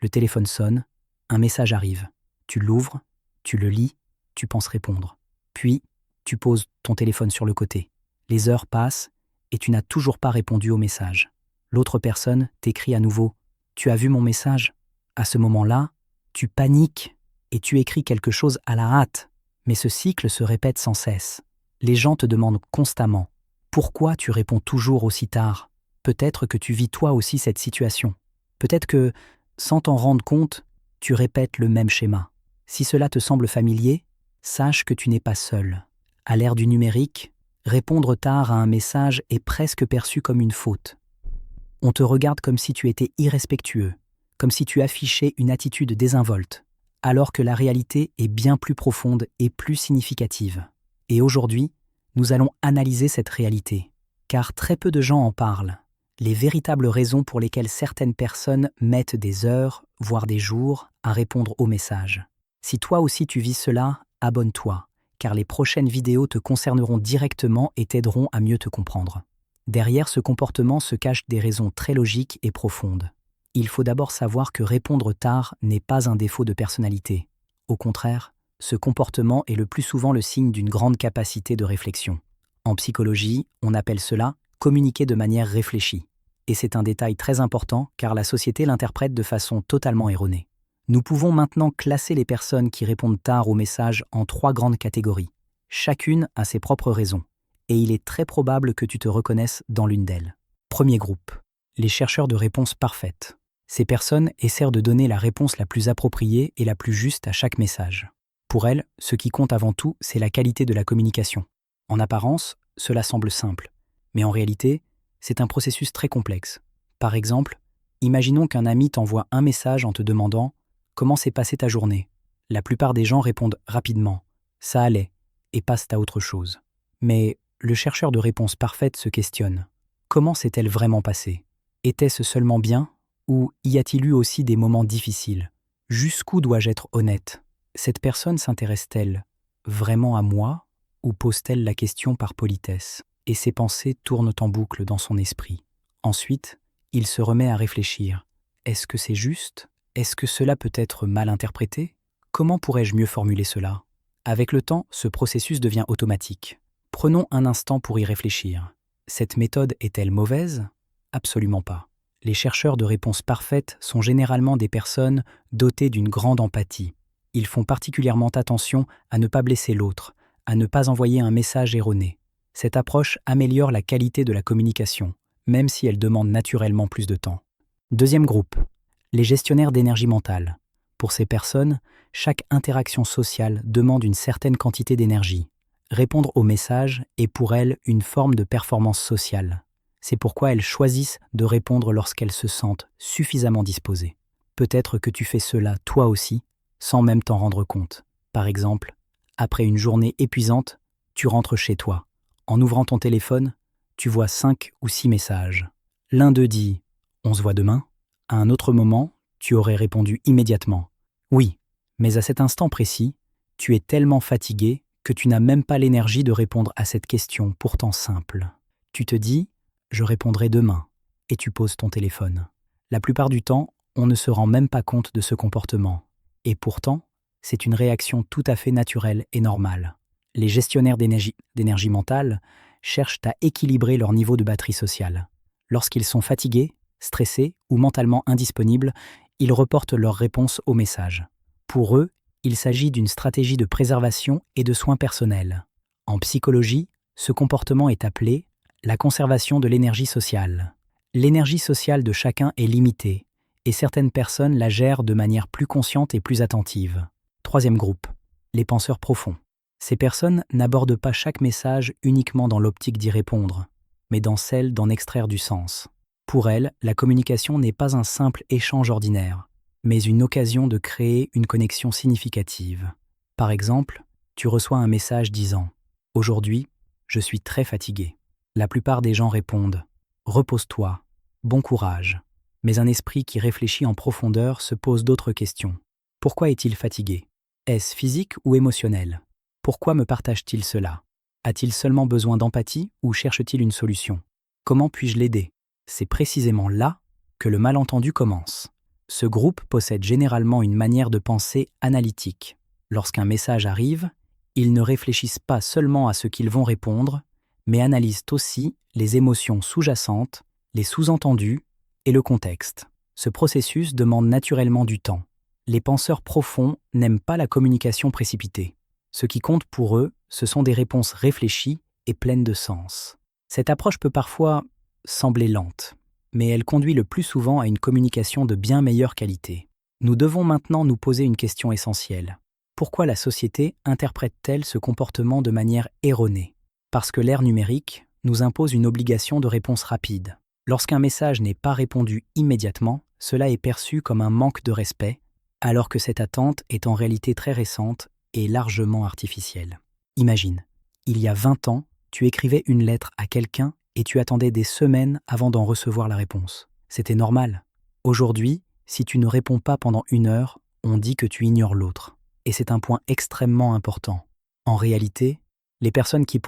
Le téléphone sonne, un message arrive. Tu l'ouvres, tu le lis, tu penses répondre. Puis, tu poses ton téléphone sur le côté. Les heures passent et tu n'as toujours pas répondu au message. L'autre personne t'écrit à nouveau « Tu as vu mon message ?» À ce moment-là, tu paniques et tu écris quelque chose à la hâte. Mais ce cycle se répète sans cesse. Les gens te demandent constamment « Pourquoi tu réponds toujours aussi tard ?» Peut-être que tu vis toi aussi cette situation. Peut-être que, sans t'en rendre compte, tu répètes le même schéma. Si cela te semble familier, sache que tu n'es pas seul. À l'ère du numérique, répondre tard à un message est presque perçu comme une faute. On te regarde comme si tu étais irrespectueux, comme si tu affichais une attitude désinvolte, alors que la réalité est bien plus profonde et plus significative. Et aujourd'hui, nous allons analyser cette réalité, car très peu de gens en parlent. Les véritables raisons pour lesquelles certaines personnes mettent des heures, voire des jours, à répondre aux messages. Si toi aussi tu vis cela, abonne-toi, car les prochaines vidéos te concerneront directement et t'aideront à mieux te comprendre. Derrière ce comportement se cachent des raisons très logiques et profondes. Il faut d'abord savoir que répondre tard n'est pas un défaut de personnalité. Au contraire, ce comportement est le plus souvent le signe d'une grande capacité de réflexion. En psychologie, on appelle cela communiquer de manière réfléchie. Et c'est un détail très important car la société l'interprète de façon totalement erronée. Nous pouvons maintenant classer les personnes qui répondent tard aux messages en 3 grandes catégories. Chacune a ses propres raisons, et il est très probable que tu te reconnaisses dans l'une d'elles. Premier groupe, les chercheurs de réponses parfaites. Ces personnes essaient de donner la réponse la plus appropriée et la plus juste à chaque message. Pour elles, ce qui compte avant tout, c'est la qualité de la communication. En apparence, cela semble simple, mais en réalité, c'est un processus très complexe. Par exemple, imaginons qu'un ami t'envoie un message en te demandant « Comment s'est passée ta journée ?» La plupart des gens répondent rapidement « Ça allait » et passent à autre chose. Mais le chercheur de réponses parfaites se questionne « Comment s'est-elle vraiment passée ? Était-ce seulement bien ? Ou y a-t-il eu aussi des moments difficiles ? Jusqu'où dois-je être honnête ? Cette personne s'intéresse-t-elle vraiment à moi ou pose-t-elle la question par politesse ? Et ses pensées tournent en boucle dans son esprit. Ensuite, il se remet à réfléchir. Est-ce que c'est juste ? Est-ce que cela peut être mal interprété ? Comment pourrais-je mieux formuler cela ? Avec le temps, ce processus devient automatique. Prenons un instant pour y réfléchir. Cette méthode est-elle mauvaise ? Absolument pas. Les chercheurs de réponses parfaites sont généralement des personnes dotées d'une grande empathie. Ils font particulièrement attention à ne pas blesser l'autre, à ne pas envoyer un message erroné. Cette approche améliore la qualité de la communication, même si elle demande naturellement plus de temps. Deuxième groupe, les gestionnaires d'énergie mentale. Pour ces personnes, chaque interaction sociale demande une certaine quantité d'énergie. Répondre aux messages est pour elles une forme de performance sociale. C'est pourquoi elles choisissent de répondre lorsqu'elles se sentent suffisamment disposées. Peut-être que tu fais cela toi aussi, sans même t'en rendre compte. Par exemple, après une journée épuisante, tu rentres chez toi. En ouvrant ton téléphone, tu vois 5 ou 6 messages. L'un d'eux dit « On se voit demain ?» À un autre moment, tu aurais répondu immédiatement « Oui », mais à cet instant précis, tu es tellement fatigué que tu n'as même pas l'énergie de répondre à cette question pourtant simple. Tu te dis « Je répondrai demain » et tu poses ton téléphone. La plupart du temps, on ne se rend même pas compte de ce comportement. Et pourtant, c'est une réaction tout à fait naturelle et normale. Les gestionnaires d'énergie mentale cherchent à équilibrer leur niveau de batterie sociale. Lorsqu'ils sont fatigués, stressés ou mentalement indisponibles, ils reportent leurs réponses aux messages. Pour eux, il s'agit d'une stratégie de préservation et de soins personnels. En psychologie, ce comportement est appelé la conservation de l'énergie sociale. L'énergie sociale de chacun est limitée, et certaines personnes la gèrent de manière plus consciente et plus attentive. Troisième groupe, les penseurs profonds. Ces personnes n'abordent pas chaque message uniquement dans l'optique d'y répondre, mais dans celle d'en extraire du sens. Pour elles, la communication n'est pas un simple échange ordinaire, mais une occasion de créer une connexion significative. Par exemple, tu reçois un message disant « Aujourd'hui, je suis très fatigué ». La plupart des gens répondent « Repose-toi, bon courage ». Mais un esprit qui réfléchit en profondeur se pose d'autres questions. Pourquoi est-il fatigué ? Est-ce physique ou émotionnel ? Pourquoi me partage-t-il cela ? A-t-il seulement besoin d'empathie ou cherche-t-il une solution ? Comment puis-je l'aider ? C'est précisément là que le malentendu commence. Ce groupe possède généralement une manière de penser analytique. Lorsqu'un message arrive, ils ne réfléchissent pas seulement à ce qu'ils vont répondre, mais analysent aussi les émotions sous-jacentes, les sous-entendus et le contexte. Ce processus demande naturellement du temps. Les penseurs profonds n'aiment pas la communication précipitée. Ce qui compte pour eux, ce sont des réponses réfléchies et pleines de sens. Cette approche peut parfois sembler lente, mais elle conduit le plus souvent à une communication de bien meilleure qualité. Nous devons maintenant nous poser une question essentielle. Pourquoi la société interprète-t-elle ce comportement de manière erronée? Parce que l'ère numérique nous impose une obligation de réponse rapide. Lorsqu'un message n'est pas répondu immédiatement, cela est perçu comme un manque de respect, alors que cette attente est en réalité très récente et largement artificielle. Imagine, il y a 20 ans, tu écrivais une lettre à quelqu'un et tu attendais des semaines avant d'en recevoir la réponse. C'était normal. Aujourd'hui, si tu ne réponds pas pendant 1 heure, on dit que tu ignores l'autre. Et c'est un point extrêmement important. En réalité, les personnes qui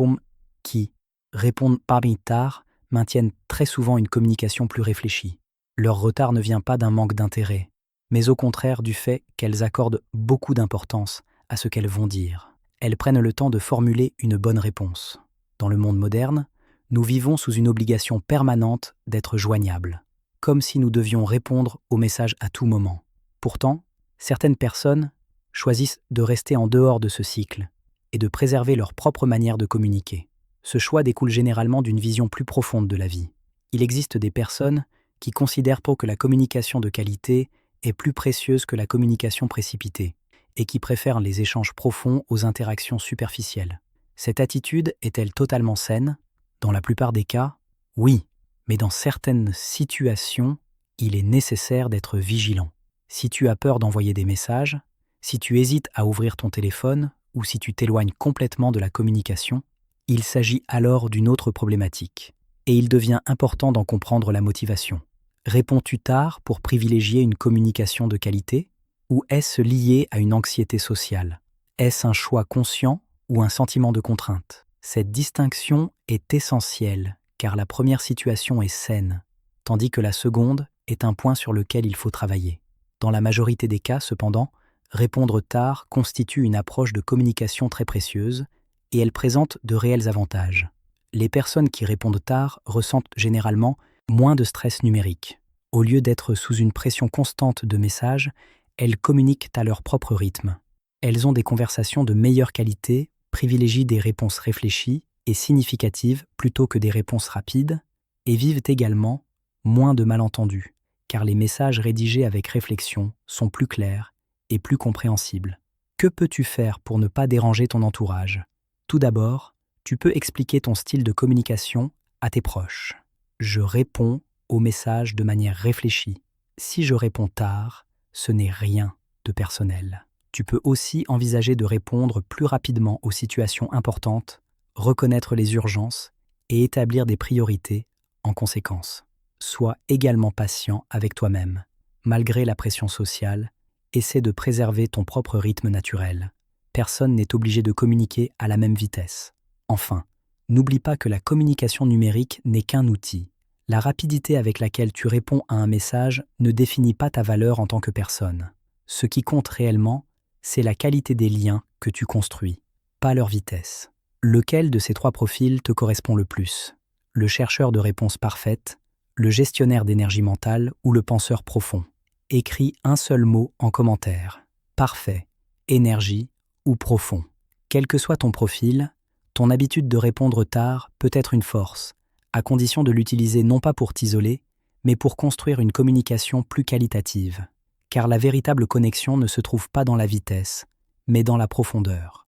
répondent parmi tard maintiennent très souvent une communication plus réfléchie. Leur retard ne vient pas d'un manque d'intérêt, mais au contraire du fait qu'elles accordent beaucoup d'importance à ce qu'elles vont dire. Elles prennent le temps de formuler une bonne réponse. Dans le monde moderne, nous vivons sous une obligation permanente d'être joignables, comme si nous devions répondre aux messages à tout moment. Pourtant, certaines personnes choisissent de rester en dehors de ce cycle et de préserver leur propre manière de communiquer. Ce choix découle généralement d'une vision plus profonde de la vie. Il existe des personnes qui considèrent que la communication de qualité est plus précieuse que la communication précipitée et qui préfèrent les échanges profonds aux interactions superficielles. Cette attitude est-elle totalement saine? Dans la plupart des cas, oui, mais dans certaines situations, il est nécessaire d'être vigilant. Si tu as peur d'envoyer des messages, si tu hésites à ouvrir ton téléphone ou si tu t'éloignes complètement de la communication, il s'agit alors d'une autre problématique, et il devient important d'en comprendre la motivation. Réponds-tu tard pour privilégier une communication de qualité, ou est-ce lié à une anxiété sociale? Est-ce un choix conscient ou un sentiment de contrainte? Cette distinction est essentielle, car la première situation est saine, tandis que la seconde est un point sur lequel il faut travailler. Dans la majorité des cas, cependant, répondre tard constitue une approche de communication très précieuse, et elle présente de réels avantages. Les personnes qui répondent tard ressentent généralement moins de stress numérique. Au lieu d'être sous une pression constante de messages, elles communiquent à leur propre rythme. Elles ont des conversations de meilleure qualité, privilégient des réponses réfléchies et significatives plutôt que des réponses rapides, et vivent également moins de malentendus, car les messages rédigés avec réflexion sont plus clairs et plus compréhensibles. Que peux-tu faire pour ne pas déranger ton entourage? Tout d'abord, tu peux expliquer ton style de communication à tes proches. Je réponds aux messages de manière réfléchie. Si je réponds tard, ce n'est rien de personnel. Tu peux aussi envisager de répondre plus rapidement aux situations importantes, reconnaître les urgences et établir des priorités en conséquence. Sois également patient avec toi-même. Malgré la pression sociale, essaie de préserver ton propre rythme naturel. Personne n'est obligé de communiquer à la même vitesse. Enfin, n'oublie pas que la communication numérique n'est qu'un outil. La rapidité avec laquelle tu réponds à un message ne définit pas ta valeur en tant que personne. Ce qui compte réellement, c'est la qualité des liens que tu construis, pas leur vitesse. Lequel de ces 3 profils te correspond le plus? Le chercheur de réponses parfaites, le gestionnaire d'énergie mentale ou le penseur profond? Écris un seul mot en commentaire. Parfait, énergie ou profond. Quel que soit ton profil, ton habitude de répondre tard peut être une force, à condition de l'utiliser non pas pour t'isoler, mais pour construire une communication plus qualitative. Car la véritable connexion ne se trouve pas dans la vitesse, mais dans la profondeur.